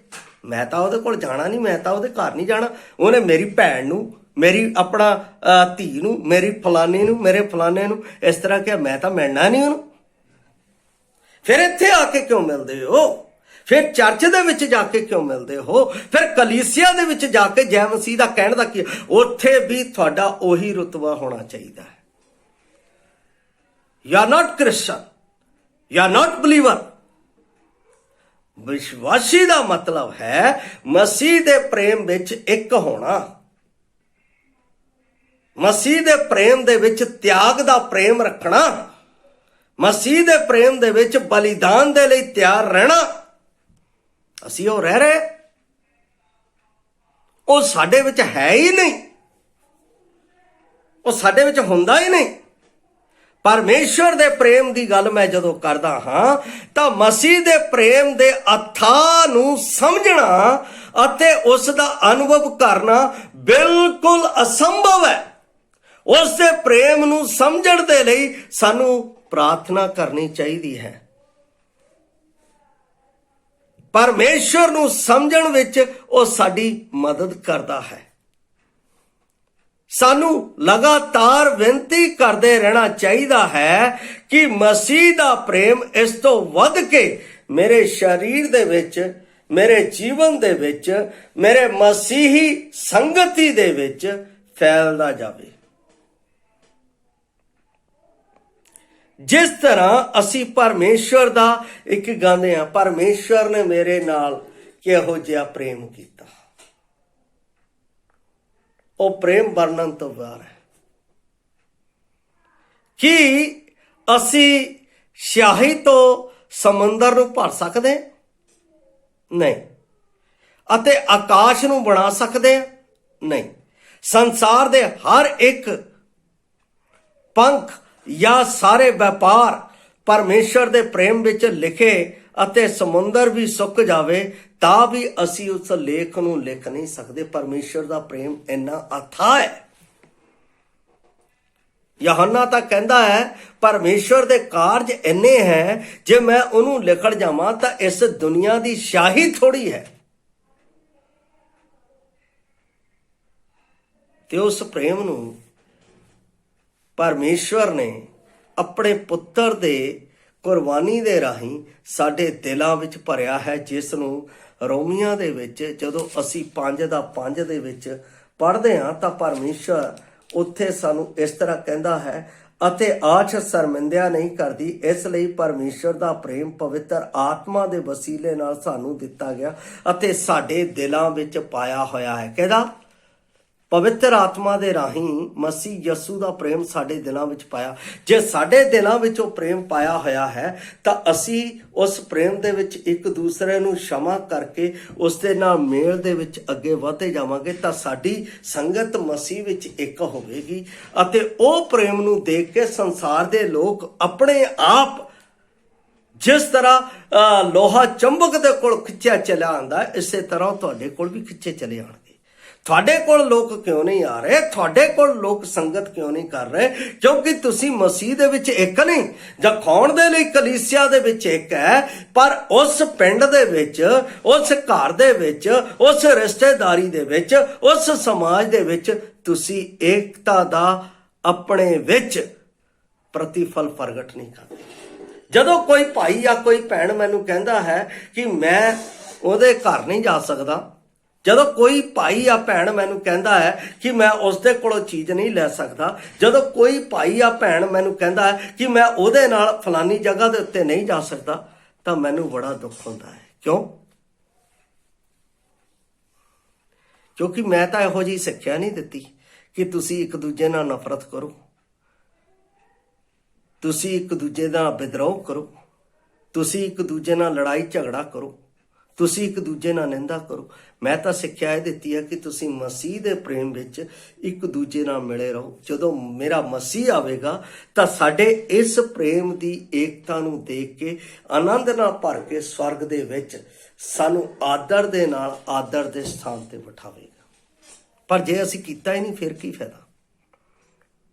ਮੈਂ ਤਾਂ ਉਹਦੇ ਕੋਲ ਜਾਣਾ ਨਹੀਂ, ਮੈਂ ਤਾਂ ਉਹਦੇ ਘਰ ਨਹੀਂ ਜਾਣਾ, ਉਹਨੇ ਮੇਰੀ ਭੈਣ ਨੂੰ, ਮੇਰੀ ਆਪਣਾ ਧੀ ਨੂੰ, ਮੇਰੀ ਫਲਾਨੀ ਨੂੰ, ਮੇਰੇ ਫਲਾਨੇ ਨੂੰ ਇਸ ਤਰ੍ਹਾਂ ਕਿਹਾ, ਮੈਂ ਤਾਂ ਮਿਲਣਾ ਨਹੀਂ ਉਹਨੂੰ। ਫਿਰ ਇੱਥੇ ਆ ਕੇ ਕਿਉਂ ਮਿਲਦੇ ਹੋ? ਫਿਰ ਚਰਚ ਦੇ ਵਿੱਚ ਜਾ ਕੇ ਕਿਉਂ ਮਿਲਦੇ ਹੋ? ਫਿਰ ਕਲੀਸਿਆ ਦੇ ਵਿੱਚ ਜਾ ਕੇ ਜੈ ਮਸੀਹ ਦਾ ਕਹਿਣ ਦਾ ਕੀ? ਉੱਥੇ ਵੀ ਤੁਹਾਡਾ ਉਹੀ ਰੁਤਬਾ ਹੋਣਾ ਚਾਹੀਦਾ ਹੈ। You are not Christian, you are not believer. ਵਿਸ਼ਵਾਸੀ ਦਾ ਮਤਲਬ ਹੈ ਮਸੀਹ ਦੇ ਪ੍ਰੇਮ ਵਿੱਚ ਇੱਕ ਹੋਣਾ, ਮਸੀਹ ਦੇ ਪ੍ਰੇਮ ਦੇ ਵਿੱਚ ਤਿਆਗ ਦਾ ਪ੍ਰੇਮ ਰੱਖਣਾ, ਮਸੀਹ ਦੇ ਪ੍ਰੇਮ ਦੇ ਵਿੱਚ ਬਲੀਦਾਨ ਦੇ ਲਈ ਤਿਆਰ ਰਹਿਣਾ। ਅਸੀਂ ਉਹ ਰਹਿ ਰਹੇ, ਉਹ ਸਾਡੇ ਵਿੱਚ ਹੈ ਹੀ ਨਹੀਂ, ਉਹ ਸਾਡੇ ਵਿੱਚ ਹੁੰਦਾ ਹੀ ਨਹੀਂ। ਪਰਮੇਸ਼ਵਰ ਦੇ ਪ੍ਰੇਮ ਦੀ ਗੱਲ ਮੈਂ ਜਦੋਂ ਕਰਦਾ ਹਾਂ ਤਾਂ ਮਸੀਹ ਦੇ ਪ੍ਰੇਮ ਦੇ ਅਥਾਹ ਨੂੰ ਸਮਝਣਾ ਅਤੇ ਉਸ ਦਾ ਅਨੁਭਵ ਕਰਨਾ ਬਿਲਕੁਲ ਅਸੰਭਵ ਹੈ। ਉਸ ਦੇ ਪ੍ਰੇਮ ਨੂੰ ਸਮਝਣ ਦੇ ਲਈ ਸਾਨੂੰ ਪ੍ਰਾਰਥਨਾ ਕਰਨੀ ਚਾਹੀਦੀ ਹੈ। ਪਰਮੇਸ਼ਵਰ ਨੂੰ ਸਮਝਣ ਵਿੱਚ ਉਹ ਸਾਡੀ ਮਦਦ ਕਰਦਾ ਹੈ। ਸਾਨੂੰ ਲਗਾਤਾਰ ਬੇਨਤੀ ਕਰਦੇ ਰਹਿਣਾ ਚਾਹੀਦਾ ਹੈ ਕਿ ਮਸੀਹ ਦਾ ਪ੍ਰੇਮ ਇਸ ਤੋਂ ਵੱਧ ਕੇ ਮੇਰੇ ਸਰੀਰ ਦੇ ਵਿੱਚ, ਮੇਰੇ ਜੀਵਨ ਦੇ ਵਿੱਚ, ਮੇਰੇ ਮਸੀਹੀ ਸੰਗਤੀ ਦੇ ਵਿੱਚ ਫੈਲਦਾ ਜਾਵੇ। ਜਿਸ ਤਰ੍ਹਾਂ ਅਸੀਂ ਪਰਮੇਸ਼ਵਰ ਦਾ ਇੱਕ ਗਾਉਂਦੇ ਹਾਂ, ਪਰਮੇਸ਼ਵਰ ਨੇ ਮੇਰੇ ਨਾਲ ਕਿਹੋ ਜਿਹਾ ਪ੍ਰੇਮ ਕੀਤਾ, ਉਹ ਪ੍ਰੇਮ ਵਰਣਨ ਤੋਂ ਬਾਹਰ ਹੈ। ਕੀ ਅਸੀਂ ਸਿਆਹੀ ਤੋਂ ਸਮੁੰਦਰ ਨੂੰ ਭਰ ਸਕਦੇ? ਨਹੀਂ। ਅਤੇ ਆਕਾਸ਼ ਨੂੰ ਬਣਾ ਸਕਦੇ? ਨਹੀਂ। ਸੰਸਾਰ ਦੇ ਹਰ ਇੱਕ ਪੰਖ ਜਾਂ ਸਾਰੇ ਵਪਾਰ ਪਰਮੇਸ਼ਰ ਦੇ ਪ੍ਰੇਮ ਵਿੱਚ ਲਿਖੇ ਅਤੇ ਸਮੁੰਦਰ ਵੀ ਸੁੱਕ ਜਾਵੇ ਤਾਂ ਵੀ ਅਸੀਂ ਉਸ ਲੇਖ ਨੂੰ ਲਿਖ ਨਹੀਂ ਸਕਦੇ। ਪਰਮੇਸ਼ਰ ਦਾ ਪ੍ਰੇਮ ਇੰਨਾ ਅਥਾਹ ਹੈ। ਯਹੋਨਾ ਤਾਂ ਕਹਿੰਦਾ ਹੈ ਪਰਮੇਸ਼ਰ ਦੇ ਕਾਰਜ ਇੰਨੇ ਹੈ ਜੇ ਮੈਂ ਉਹਨੂੰ ਲਿਖਣ ਜਾਵਾਂ ਤਾਂ ਇਸ ਦੁਨੀਆ ਦੀ ਸ਼ਾਹੀ ਥੋੜੀ ਹੈ। ਤੇ ਉਸ ਪ੍ਰੇਮ ਨੂੰ ਪਰਮੇਸ਼ਵਰ ਨੇ ਆਪਣੇ ਪੁੱਤਰ ਦੇ ਕੁਰਬਾਨੀ ਦੇ ਰਾਹੀਂ ਸਾਡੇ ਦਿਲਾਂ ਵਿੱਚ ਭਰਿਆ ਹੈ, ਜਿਸ ਨੂੰ ਰੋਮੀਆਂ ਦੇ ਵਿੱਚ ਜਦੋਂ ਅਸੀਂ 5:5 ਦੇ ਵਿੱਚ ਪੜ੍ਹਦੇ ਹਾਂ ਤਾਂ ਪਰਮੇਸ਼ਵਰ ਉੱਥੇ ਸਾਨੂੰ ਇਸ ਤਰ੍ਹਾਂ ਕਹਿੰਦਾ ਹੈ ਅਤੇ ਆਸ਼ ਸ਼ਰਮਿੰਦਿਆ ਨਹੀਂ ਕਰਦੀ, ਇਸ ਲਈ ਪਰਮੇਸ਼ਰ ਦਾ ਪ੍ਰੇਮ ਪਵਿੱਤਰ ਆਤਮਾ ਦੇ ਵਸੀਲੇ ਨਾਲ ਸਾਨੂੰ ਦਿੱਤਾ ਗਿਆ ਅਤੇ ਸਾਡੇ ਦਿਲਾਂ ਵਿੱਚ ਪਾਇਆ ਹੋਇਆ ਹੈ। ਕਹਿੰਦਾ ਪਵਿੱਤਰ ਆਤਮਾ ਦੇ ਰਾਹੀਂ ਮਸੀਹ ਯਸੂ ਦਾ ਪ੍ਰੇਮ ਸਾਡੇ ਦਿਲਾਂ ਵਿੱਚ ਪਾਇਆ। ਜੇ ਸਾਡੇ ਦਿਲਾਂ ਵਿੱਚ ਉਹ ਪ੍ਰੇਮ ਪਾਇਆ ਹੋਇਆ ਹੈ ਤਾਂ ਅਸੀਂ ਉਸ ਪ੍ਰੇਮ ਦੇ ਵਿੱਚ ਇੱਕ ਦੂਸਰੇ ਨੂੰ क्षमा ਕਰਕੇ ਉਸ ਦੇ ਨਾਲ ਮੇਲ ਦੇ ਵਿੱਚ ਅੱਗੇ ਵਧਦੇ ਜਾਵਾਂਗੇ ਤਾਂ ਸਾਡੀ ਸੰਗਤ ਮਸੀਹ ਵਿੱਚ ਇੱਕ ਹੋਵੇਗੀ ਅਤੇ ਉਹ ਪ੍ਰੇਮ ਨੂੰ ਦੇਖ ਕੇ ਸੰਸਾਰ ਦੇ ਲੋਕ ਆਪਣੇ ਆਪ ਜਿਸ ਤਰ੍ਹਾਂ ਲੋਹਾ ਚੰਬਕ ਦੇ ਕੋਲ ਖਿੱਚਿਆ ਚਲਾ ਆਉਂਦਾ, ਇਸੇ ਤਰ੍ਹਾਂ ਤੁਹਾਡੇ ਕੋਲ ਵੀ ਖਿੱਚੇ ਚਲੇ ਆਉਣਗੇ। ਤੁਹਾਡੇ ਕੋਲ ਲੋਕ ਕਿਉਂ ਨਹੀਂ ਆ ਰਹੇ? ਤੁਹਾਡੇ ਕੋਲ ਲੋਕ ਸੰਗਤ ਕਿਉਂ ਨਹੀਂ ਕਰ ਰਹੇ? ਕਿਉਂਕਿ ਤੁਸੀਂ ਮਸੀਹ ਦੇ ਵਿੱਚ ਇੱਕ ਨਹੀਂ। ਦਿਖਾਉਣ ਦੇ ਲਈ ਕਲੀਸਿਆ ਦੇ ਵਿੱਚ ਇੱਕ ਹੈ, ਪਰ ਉਸ ਪਿੰਡ ਦੇ ਵਿੱਚ, ਉਸ ਘਰ ਦੇ ਵਿੱਚ, ਉਸ ਰਿਸ਼ਤੇਦਾਰੀ ਦੇ ਵਿੱਚ, ਉਸ ਸਮਾਜ ਦੇ ਵਿੱਚ ਤੁਸੀਂ ਏਕਤਾ ਦਾ ਆਪਣੇ ਵਿੱਚ ਪ੍ਰਤੀਫਲ ਪ੍ਰਗਟ ਨਹੀਂ ਕਰਦੇ। ਜਦੋਂ ਕੋਈ ਭਾਈ ਜਾਂ ਕੋਈ ਭੈਣ ਮੈਨੂੰ ਕਹਿੰਦਾ ਹੈ ਕਿ ਮੈਂ ਉਹਦੇ ਘਰ ਨਹੀਂ ਜਾ ਸਕਦਾ, ਜਦੋਂ ਕੋਈ ਭਾਈ ਜਾਂ ਭੈਣ ਮੈਨੂੰ ਕਹਿੰਦਾ ਹੈ ਕਿ ਮੈਂ ਉਸਦੇ ਕੋਲੋਂ ਚੀਜ਼ ਨਹੀਂ ਲੈ ਸਕਦਾ, ਜਦੋਂ ਕੋਈ ਭਾਈ ਜਾਂ ਭੈਣ ਮੈਨੂੰ ਕਹਿੰਦਾ ਹੈ ਕਿ ਮੈਂ ਉਹਦੇ ਨਾਲ ਫਲਾਨੀ ਜਗ੍ਹਾ ਦੇ ਉੱਤੇ ਨਹੀਂ ਜਾ ਸਕਦਾ, ਤਾਂ ਮੈਨੂੰ ਬੜਾ ਦੁੱਖ ਹੁੰਦਾ ਹੈ। ਕਿਉਂ? ਕਿਉਂਕਿ ਮੈਂ ਤਾਂ ਇਹੋ ਜਿਹੀ ਸਿੱਖਿਆ ਨਹੀਂ ਦਿੱਤੀ ਕਿ ਤੁਸੀਂ ਇੱਕ ਦੂਜੇ ਨਾਲ ਨਫ਼ਰਤ ਕਰੋ, ਤੁਸੀਂ ਇੱਕ ਦੂਜੇ ਦਾ ਵਿਦਰੋਹ ਕਰੋ, ਤੁਸੀਂ ਇੱਕ ਦੂਜੇ ਨਾਲ ਲੜਾਈ ਝਗੜਾ ਕਰੋ, ਤੁਸੀਂ ਇੱਕ ਦੂਜੇ ਨਾਲ ਨਿੰਦਾ ਕਰੋ। ਮੈਂ ਤਾਂ ਸਿੱਖਿਆ ਇਹ ਦਿੱਤੀ ਹੈ ਕਿ ਤੁਸੀਂ ਮਸੀਹ ਦੇ ਪ੍ਰੇਮ ਵਿੱਚ ਇੱਕ ਦੂਜੇ ਨਾਲ ਮਿਲੇ ਰਹੋ। ਜਦੋਂ ਮੇਰਾ ਮਸੀਹ ਆਵੇਗਾ ਤਾਂ ਸਾਡੇ ਇਸ ਪ੍ਰੇਮ ਦੀ ਏਕਤਾ ਨੂੰ ਦੇਖ ਕੇ ਆਨੰਦ ਨਾਲ ਭਰ ਕੇ ਸਵਰਗ ਦੇ ਵਿੱਚ ਸਾਨੂੰ ਆਦਰ ਦੇ ਨਾਲ ਆਦਰ ਦੇ ਸਥਾਨ ਤੇ ਬਿਠਾਵੇਗਾ। ਪਰ ਜੇ ਅਸੀਂ ਕੀਤਾ ਹੀ ਨਹੀਂ, ਫਿਰ ਕੀ ਫਾਇਦਾ?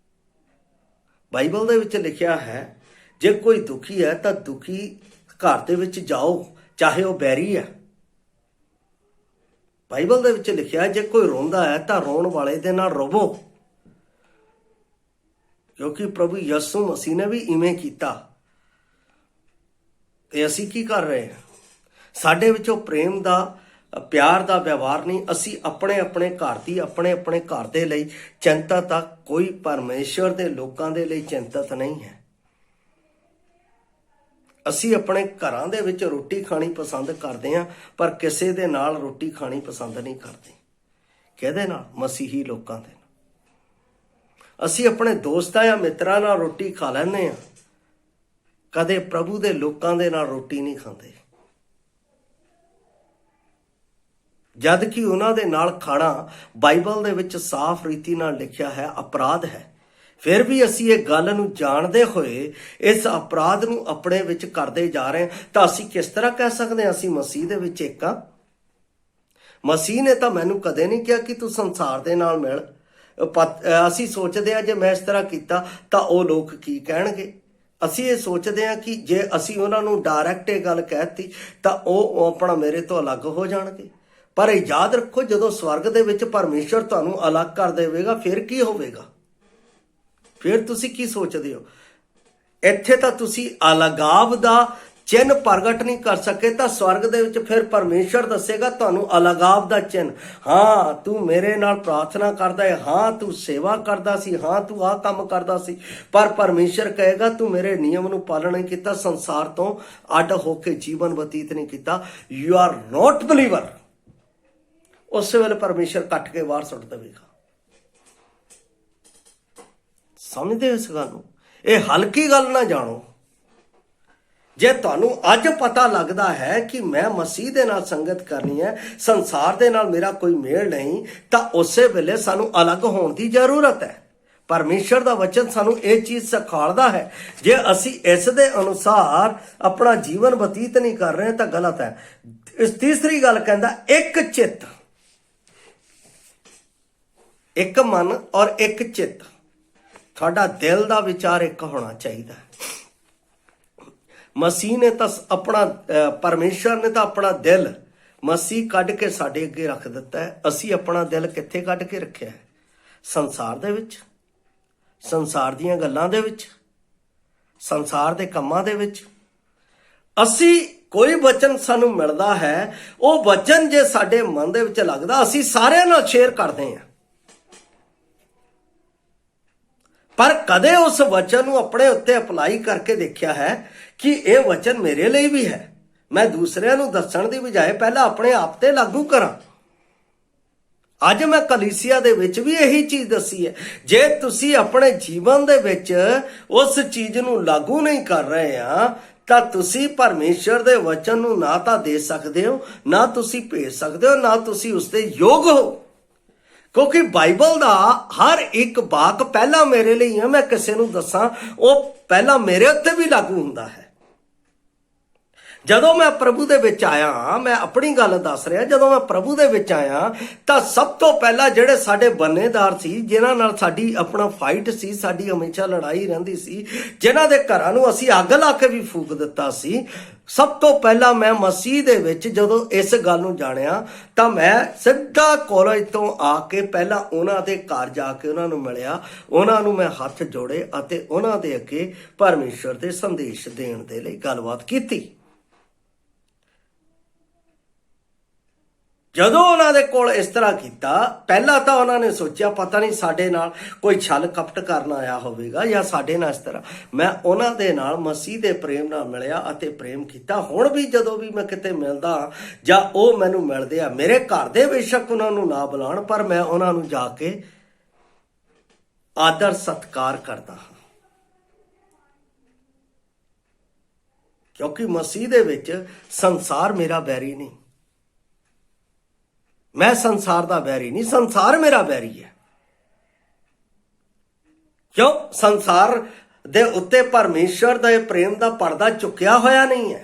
ਬਾਈਬਲ ਦੇ ਵਿੱਚ ਲਿਖਿਆ ਹੈ ਜੇ ਕੋਈ ਦੁਖੀ ਹੈ ਤਾਂ ਦੁਖੀ ਘਰ ਦੇ ਵਿੱਚ ਜਾਓ, ਚਾਹੇ ਉਹ ਬੈਰੀ ਹੈ। ਬਾਈਬਲ ਦੇ ਵਿੱਚ ਲਿਖਿਆ ਜੇ ਕੋਈ ਰੋਂਦਾ ਹੈ ਤਾਂ ਰੋਣ ਵਾਲੇ ਦੇ ਨਾਲ ਰੋਵੋ, ਕਿਉਂਕਿ ਪ੍ਰਭੂ ਯਿਸੂ ਮਸੀਹ ਨੇ ਵੀ ਇਵੇਂ ਕੀਤਾ। ਤੇ ਅਸੀਂ ਕੀ ਕਰ ਰਹੇ ਹਾਂ? ਸਾਡੇ ਵਿੱਚ ਉਹ ਪ੍ਰੇਮ ਦਾ, ਪਿਆਰ ਦਾ ਵਿਵਹਾਰ ਨਹੀਂ। ਅਸੀਂ ਆਪਣੇ ਆਪਣੇ ਘਰ ਦੀ, ਆਪਣੇ ਆਪਣੇ ਘਰ ਦੇ ਲਈ ਚਿੰਤਤ ਆ, ਕੋਈ ਪਰਮੇਸ਼ਰ ਦੇ ਲੋਕਾਂ ਦੇ ਲਈ ਚਿੰਤਤ ਨਹੀਂ ਹੈ। ਅਸੀਂ ਆਪਣੇ ਘਰਾਂ ਦੇ ਵਿੱਚ ਰੋਟੀ ਖਾਣੀ ਪਸੰਦ ਕਰਦੇ ਹਾਂ, ਪਰ ਕਿਸੇ ਦੇ ਨਾਲ ਰੋਟੀ ਖਾਣੀ ਪਸੰਦ ਨਹੀਂ ਕਰਦੇ। ਕਿਹਦੇ ਨਾਲ? ਮਸੀਹੀ ਲੋਕਾਂ ਦੇ ਨਾਲ। ਅਸੀਂ ਆਪਣੇ ਦੋਸਤਾਂ ਜਾਂ ਮਿੱਤਰਾਂ ਨਾਲ ਰੋਟੀ ਖਾ ਲੈਂਦੇ ਹਾਂ, ਕਦੇ ਪ੍ਰਭੂ ਦੇ ਲੋਕਾਂ ਦੇ ਨਾਲ ਰੋਟੀ ਨਹੀਂ ਖਾਂਦੇ, ਜਦ ਕਿ ਉਹਨਾਂ ਦੇ ਨਾਲ ਖਾਣਾ ਬਾਈਬਲ ਦੇ ਵਿੱਚ ਸਾਫ਼ ਰੀਤੀ ਨਾਲ ਲਿਖਿਆ ਹੈ ਅਪਰਾਧ ਹੈ। ਫਿਰ ਵੀ ਅਸੀਂ ਇਹ ਗੱਲ ਨੂੰ ਜਾਣਦੇ ਹੋਏ ਇਸ ਅਪਰਾਧ ਨੂੰ ਆਪਣੇ ਵਿੱਚ ਕਰਦੇ ਜਾ ਰਹੇ ਹਾਂ, ਤਾਂ ਅਸੀਂ ਕਿਸ ਤਰ੍ਹਾਂ ਕਹਿ ਸਕਦੇ ਹਾਂ ਅਸੀਂ ਮਸੀਹ ਦੇ ਵਿੱਚ ਇੱਕ ਹਾਂ? ਮਸੀਹ ਨੇ ਤਾਂ ਮੈਨੂੰ ਕਦੇ ਨਹੀਂ ਕਿਹਾ ਕਿ ਤੂੰ ਸੰਸਾਰ ਦੇ ਨਾਲ ਮਿਲ। ਅਸੀਂ ਸੋਚਦੇ ਹਾਂ ਜੇ ਮੈਂ ਇਸ ਤਰ੍ਹਾਂ ਕੀਤਾ ਤਾਂ ਉਹ ਲੋਕ ਕੀ ਕਹਿਣਗੇ। ਅਸੀਂ ਇਹ ਸੋਚਦੇ ਹਾਂ ਕਿ ਜੇ ਅਸੀਂ ਉਹਨਾਂ ਨੂੰ ਡਾਇਰੈਕਟ ਇਹ ਗੱਲ ਕਹਿਤੀ ਤਾਂ ਉਹ ਆਪਣਾ ਮੇਰੇ ਤੋਂ ਅਲੱਗ ਹੋ ਜਾਣਗੇ। ਪਰ ਇਹ ਯਾਦ ਰੱਖੋ, ਜਦੋਂ ਸਵਰਗ ਦੇ ਵਿੱਚ ਪਰਮੇਸ਼ਰ ਤੁਹਾਨੂੰ ਅਲੱਗ ਕਰ ਦੇਵੇਗਾ ਫਿਰ ਕੀ ਹੋਵੇਗਾ? ਫਿਰ ਤੁਸੀਂ ਕੀ ਸੋਚਦੇ ਹੋ? ਇੱਥੇ ਤਾਂ ਤੁਸੀਂ ਅਲਗਾਵ ਦਾ ਚਿੰਨ੍ਹ ਪ੍ਰਗਟ ਨਹੀਂ ਕਰ ਸਕੇ, ਤਾਂ ਸਵਰਗ ਦੇ ਵਿੱਚ ਫਿਰ ਪਰਮੇਸ਼ਰ ਦੱਸੇਗਾ ਤੁਹਾਨੂੰ ਅਲਗਾਵ ਦਾ ਚਿੰਨ੍ਹ। ਹਾਂ, ਤੂੰ ਮੇਰੇ ਨਾਲ ਪ੍ਰਾਰਥਨਾ ਕਰਦਾ ਹੈ, ਹਾਂ ਤੂੰ ਸੇਵਾ ਕਰਦਾ ਸੀ, ਹਾਂ ਤੂੰ ਆਹ ਕੰਮ ਕਰਦਾ ਸੀ, ਪਰ ਪਰਮੇਸ਼ਰ ਕਹੇਗਾ ਤੂੰ ਮੇਰੇ ਨਿਯਮ ਨੂੰ ਪਾਲਣ ਨਹੀਂ ਕੀਤਾ, ਸੰਸਾਰ ਤੋਂ ਅੱਡ ਹੋ ਕੇ ਜੀਵਨ ਬਤੀਤ ਨਹੀਂ ਕੀਤਾ, ਯੂ ਆਰ ਨੋਟ ਬਲੀਵਰ। ਉਸੇ ਵੇਲੇ ਪਰਮੇਸ਼ਰ ਕੱਟ ਕੇ ਬਾਹਰ ਸੁੱਟ ਦੇਵੇਗਾ। ਸਮਝਦੇ ਹੋ ਇਸ ਗੱਲ ਨੂੰ? ਇਹ ਹਲਕੀ ਗੱਲ ਨਾ ਜਾਣੋ। ਜੇ ਤੁਹਾਨੂੰ ਅੱਜ ਪਤਾ ਲੱਗਦਾ ਹੈ ਕਿ ਮੈਂ ਮਸੀਹ ਦੇ ਨਾਲ ਸੰਗਤ ਕਰਨੀ ਹੈ, ਸੰਸਾਰ ਦੇ ਨਾਲ ਮੇਰਾ ਕੋਈ ਮੇਲ ਨਹੀਂ, ਤਾਂ ਉਸੇ ਵੇਲੇ ਸਾਨੂੰ ਅਲੱਗ ਹੋਣ ਦੀ ਜ਼ਰੂਰਤ ਹੈ। परमेश्वर का वचन सानू ये चीज़ सिखाता है, जे असी इस दे अनुसार अपना जीवन बतीत नहीं कर रहे तो गलत है। इस तीसरी गल कहता एक चित्त, एक मन और एक चित्त, थोड़ा दिल का विचार एक होना चाहिए। मसीह ने तो अपना परमेश्वर ने तो अपना दिल मसीह कढ़ के साडे अगे रख दिता है। असी अपना दिल कित्थे कढ़ के रखिया है? संसार दे विच, संसार दीयां गल्लां दे विच, संसार दे कम्मां दे विच। असी कोई वचन सानू मिलदा है, वो वचन जे साडे मन दे विच लगदा असी सारिआं नाल शेयर करदे हां, पर कदे उस वचन नूं अपने उत्ते अपलाई करके देखिया है कि यह वचन मेरे लिए भी है, मैं दूसरिਆਂ ਨੂੰ ਦੱਸਣ ਦੀ ਬਜਾਏ ਪਹਿਲਾਂ ਆਪਣੇ ਆਪ ਤੇ ਲਾਗੂ ਕਰਾਂ। ਅੱਜ ਮੈਂ ਕਲੀਸਿया ਦੇ ਵਿੱਚ ਵੀ ਇਹੀ ਚੀਜ਼ ਦੱਸੀ ਹੈ। ਜੇ ਤੁਸੀਂ ਆਪਣੇ ਜੀਵਨ ਦੇ ਵਿੱਚ ਉਸ ਚੀਜ਼ ਨੂੰ ਲਾਗੂ ਨਹੀਂ ਕਰ ਰਹੇ ਆ ਤਾਂ ਤੁਸੀਂ ਪਰਮੇਸ਼ਰ ਦੇ ਵਚਨ ਨੂੰ ਨਾ ਤਾਂ ਦੇ ਸਕਦੇ ਹੋ, ਨਾ ਤੁਸੀਂ ਭੇਜ ਸਕਦੇ ਹੋ, ਨਾ ਤੁਸੀਂ ਉਸ ਦੇ ਯੋਗ ਹੋ। क्योंकि बाइबल का हर एक वाक पहला मेरे लिए है, मैं किसी को दसा वो पहला मेरे उत्ते भी लागू होंदा है। जदों मैं प्रभु दे विच आया, मैं अपनी गल दस रहा, जदों मैं प्रभु दे विच आया तो सब तो पहला जिहड़े साडे बन्नेदार सी, जिन्हां नाल साडी अपना फाइट सी, साडी हमेशा लड़ाई रहिंदी सी, जिन्हां दे घरां नूं असीं अग ला के भी फूक दिता सी, सब तो पहला मैं मसीह दे विच जदों इस गल नूं जाणिया तां मैं सीधा कॉलेज तो आके पहला उन्हां दे घर जाके उन्हां नूं मिलिया, उन्हां नूं मैं हथ जोड़े अते उन्हां दे अगे परमेश्वर दे संदेश देण दे लई गलबात कीती। जदों उन्होंने कोल इस तरह किया, पहला तो उन्होंने सोचा पता नहीं साडे नाल कोई छल कपट करना आया होवेगा या साडे नाल इस तरह। मैं उन्होंने नाल मसीह दे प्रेम नाल मिलिया अते प्रेम किया। हुण भी जदों भी मैं किते मिलदा जां ओह मैनूं मिलदे आ, मेरे घर दे बेशक उन्हां नूं ना बुलाउण, पर मैं उन्हां नूं जाके आदर सत्कार करदा हां, क्योंकि मसीह दे विच संसार मेरा बैरी नहीं, मैं संसार का बैरी नहीं, संसार मेरा बैरी है। क्यों? संसार दे उत्ते परमेश्वर दे प्रेम का पर्दा चुकिया होया नहीं है,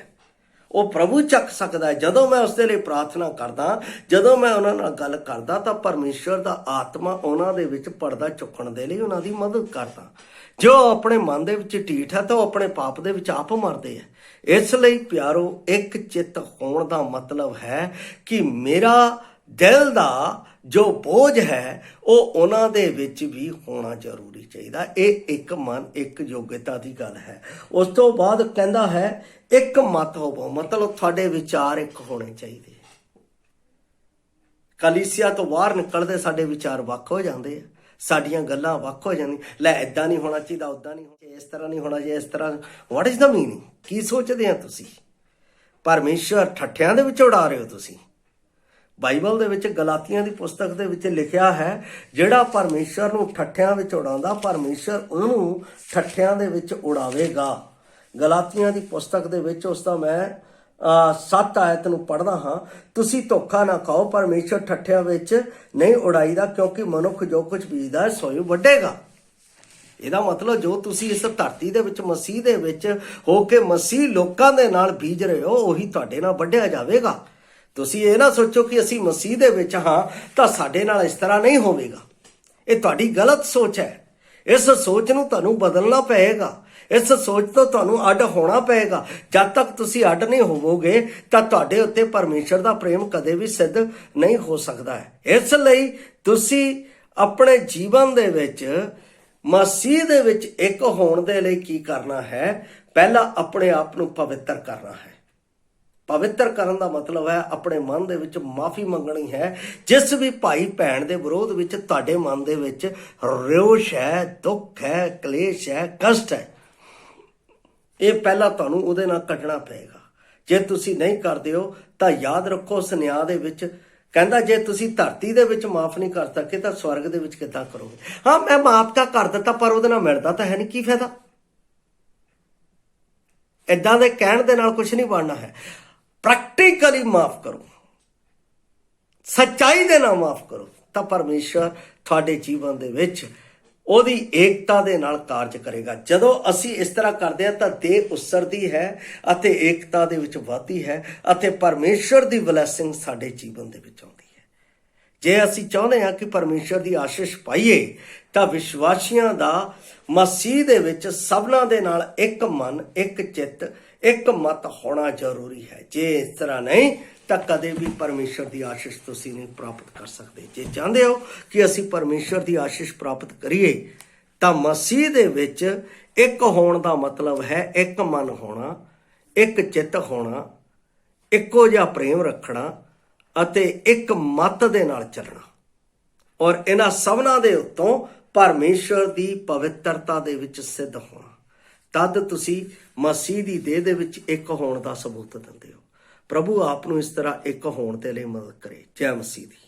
वो प्रभु चक सकता है। जदों मैं उसके लिए प्रार्थना करदा, जदों मैं उन्हां नाल गल करदा तां परमेश्वर का आत्मा उन्हां दे विच पर्दा चुकण दे लई उन्हां दी मदद करदा। जो अपने मन दे विच ढीठ है तो अपने पाप दे विच आप मरदे है। इसलिए प्यारो, एक चित्त होण दा मतलब है कि मेरा दिल का जो बोझ है वो उन्हां दे विच भी होना जरूरी चाहिए। ये एक मन एक योग्यता की गल है। उस तो बाद कहता है एक मत होवो, मतलब थोड़े विचार एक होने चाहिए। कलीसिया तो बाहर निकलते साडे विचार वख हो जाते हैं, साडियां गल्लां वख हो जांदी, लै इदां नहीं होना चाहिए, उदां नहीं होना, इस तरह नहीं होना चाहिए, इस तरह। What is the meaning? की सोचते हैं तुसी? परमेश्वर ठट्ठियां दे विच उड़ा रहे हो तुसी। बाइबल दे विच गलातियां दी पुस्तक दे विच लिखिया है, जिहड़ा परमेश्वर नूं ठट्ठियां विच उड़ाउंदा परमेश्वर उहनूं ठट्ठियां दे विच उड़ावेगा। गलातियां दी पुस्तक दे विच उसदा मैं 7 आयत नूं पढ़दा हां, तुसी धोखा ना खाओ, परमेश्वर ठट्ठियां विच नहीं उड़ाईदा, क्योंकि मनुख जो कुछ बीजदा है सोई वड्डेगा। ਇਹਦਾ मतलब जो तुसी इस धरती दे विच मसीह दे विच हो के मसीह लोकां दे नाल बीज रहे हो, ਉਹੀ ਤੁਹਾਡੇ ਨਾਲ ਵੱਢਿਆ ਜਾਵੇਗਾ। ਤੁਸੀਂ ਇਹ ਨਾ ਸੋਚੋ ਕਿ ਅਸੀਂ ਮਸੀਹ ਦੇ ਵਿੱਚ ਹਾਂ ਤਾਂ ਸਾਡੇ ਨਾਲ ਇਸ ਤਰ੍ਹਾਂ ਨਹੀਂ ਹੋਵੇਗਾ। ਇਹ ਤੁਹਾਡੀ ਗਲਤ ਸੋਚ ਹੈ। ਇਸ ਸੋਚ ਨੂੰ ਤੁਹਾਨੂੰ ਬਦਲਣਾ ਪਏਗਾ। ਇਸ ਸੋਚ ਤੋਂ ਤੁਹਾਨੂੰ ਅੱਡ ਹੋਣਾ ਪਏਗਾ। ਜਦ ਤੱਕ ਤੁਸੀਂ ਅੱਡ ਨਹੀਂ ਹੋਵੋਗੇ ਤਾਂ ਤੁਹਾਡੇ ਉੱਤੇ ਪਰਮੇਸ਼ਰ ਦਾ ਪ੍ਰੇਮ ਕਦੇ ਵੀ ਸਿੱਧ ਨਹੀਂ ਹੋ ਸਕਦਾ ਹੈ। ਇਸ ਲਈ ਤੁਸੀਂ ਆਪਣੇ ਜੀਵਨ ਦੇ ਵਿੱਚ ਮਸੀਹ ਦੇ ਵਿੱਚ ਇੱਕ ਹੋਣ ਦੇ ਲਈ ਕੀ ਕਰਨਾ ਹੈ? ਪਹਿਲਾਂ ਆਪਣੇ ਆਪ ਨੂੰ ਪਵਿੱਤਰ ਕਰਨਾ ਹੈ। पवित्र करन दा मतलब है अपने मन दे विच माफ़ी मंगनी है। जिस भी भाई भैन दे विरोध विच तुहाडे मन दे विच रोष है, दुख है, कलेश है, कष्ट है, ये पहला तुहानूं उहदे नाल कटना पएगा। जे तुसीं नहीं करदे हो तां याद रखो उस न्याय दे विच कहंदा जे तुसीं धरती दे विच माफ़ नहीं कर सके तां स्वर्ग दे विच किदां करोगे? हाँ, मैं माफ़ तां कर दित्ता पर उहदे नाल मिलदा तां है नहीं, की फायदा? इदां दे कहण दे नाल कुछ नहीं बनना है। प्रैक्टिकली माफ करो, सच्चाई दे नाल माफ करो, तो परमेश्वर थोड़े जीवन दे विच ਉਹਦੀ ਏਕਤਾ ਦੇ ਨਾਲ ਕਾਰਜ ਕਰੇਗਾ। ਜਦੋਂ ਅਸੀਂ ਇਸ ਤਰ੍ਹਾਂ ਕਰਦੇ ਹਾਂ ਤਾਂ ਦੇਹ ਉਸਰਦੀ ਹੈ ਅਤੇ ਏਕਤਾ ਦੇ ਵਿੱਚ ਵਧਦੀ ਹੈ ਅਤੇ ਪਰਮੇਸ਼ਰ ਦੀ ਬਲੈਸਿੰਗ ਸਾਡੇ ਜੀਵਨ ਦੇ ਵਿੱਚ ਆਉਂਦੀ ਹੈ। ਜੇ ਅਸੀਂ ਚਾਹੁੰਦੇ ਹਾਂ ਕਿ ਪਰਮੇਸ਼ਰ ਦੀ ਆਸ਼ੀਸ਼ ਪਾਈਏ ਤਾਂ ਵਿਸ਼ਵਾਸੀਆਂ ਦਾ ਮਸੀਹ ਦੇ ਵਿੱਚ ਸਭਨਾਂ ਦੇ ਨਾਲ ਇੱਕ ਮਨ, ਇੱਕ ਚਿੱਤ, ਇੱਕ ਮਤ ਹੋਣਾ ਜ਼ਰੂਰੀ ਹੈ। ਜੇ ਇਸ ਤਰ੍ਹਾਂ ਨਹੀਂ ਤਾਂ ਕਦੇ ਵੀ ਪਰਮੇਸ਼ਰ ਦੀ ਆਸ਼ੀਸ਼ ਤੁਸੀਂ ਨਹੀਂ ਪ੍ਰਾਪਤ ਕਰ ਸਕਦੇ। ਜੇ ਚਾਹੁੰਦੇ ਹੋ ਕਿ ਅਸੀਂ ਪਰਮੇਸ਼ਰ ਦੀ ਆਸ਼ੀਸ਼ ਪ੍ਰਾਪਤ ਕਰੀਏ ਤਾਂ ਮਸੀਹ ਦੇ ਵਿੱਚ ਇੱਕ ਹੋਣ ਦਾ ਮਤਲਬ ਹੈ ਇੱਕ ਮਨ ਹੋਣਾ, ਇੱਕ ਚਿੱਤ ਹੋਣਾ, ਇੱਕੋ ਜਿਹਾ ਪ੍ਰੇਮ ਰੱਖਣਾ ਅਤੇ ਇੱਕ ਮਤ ਦੇ ਨਾਲ ਚੱਲਣਾ। ਔਰ ਇਹਨਾਂ ਸਭਨਾਂ ਦੇ ਉੱਤੋਂ ਪਰਮੇਸ਼ਰ ਦੀ ਪਵਿੱਤਰਤਾ ਦੇ ਵਿੱਚ ਸਿੱਧ ਹੋਣਾ। ਤਦ ਤੁਸੀਂ ਮਸੀਹ ਦੀ ਦੇਹ ਦੇ ਵਿੱਚ ਇੱਕ ਹੋਣ ਦਾ ਸਬੂਤ ਦਿੰਦੇ ਹੋ। ਪ੍ਰਭੂ ਆਪ ਨੂੰ ਇਸ ਤਰ੍ਹਾਂ ਇੱਕ ਹੋਣ ਦੇ ਲਈ ਮਦਦ ਕਰੇ। ਜੈ ਮਸੀਹ ਦੀ।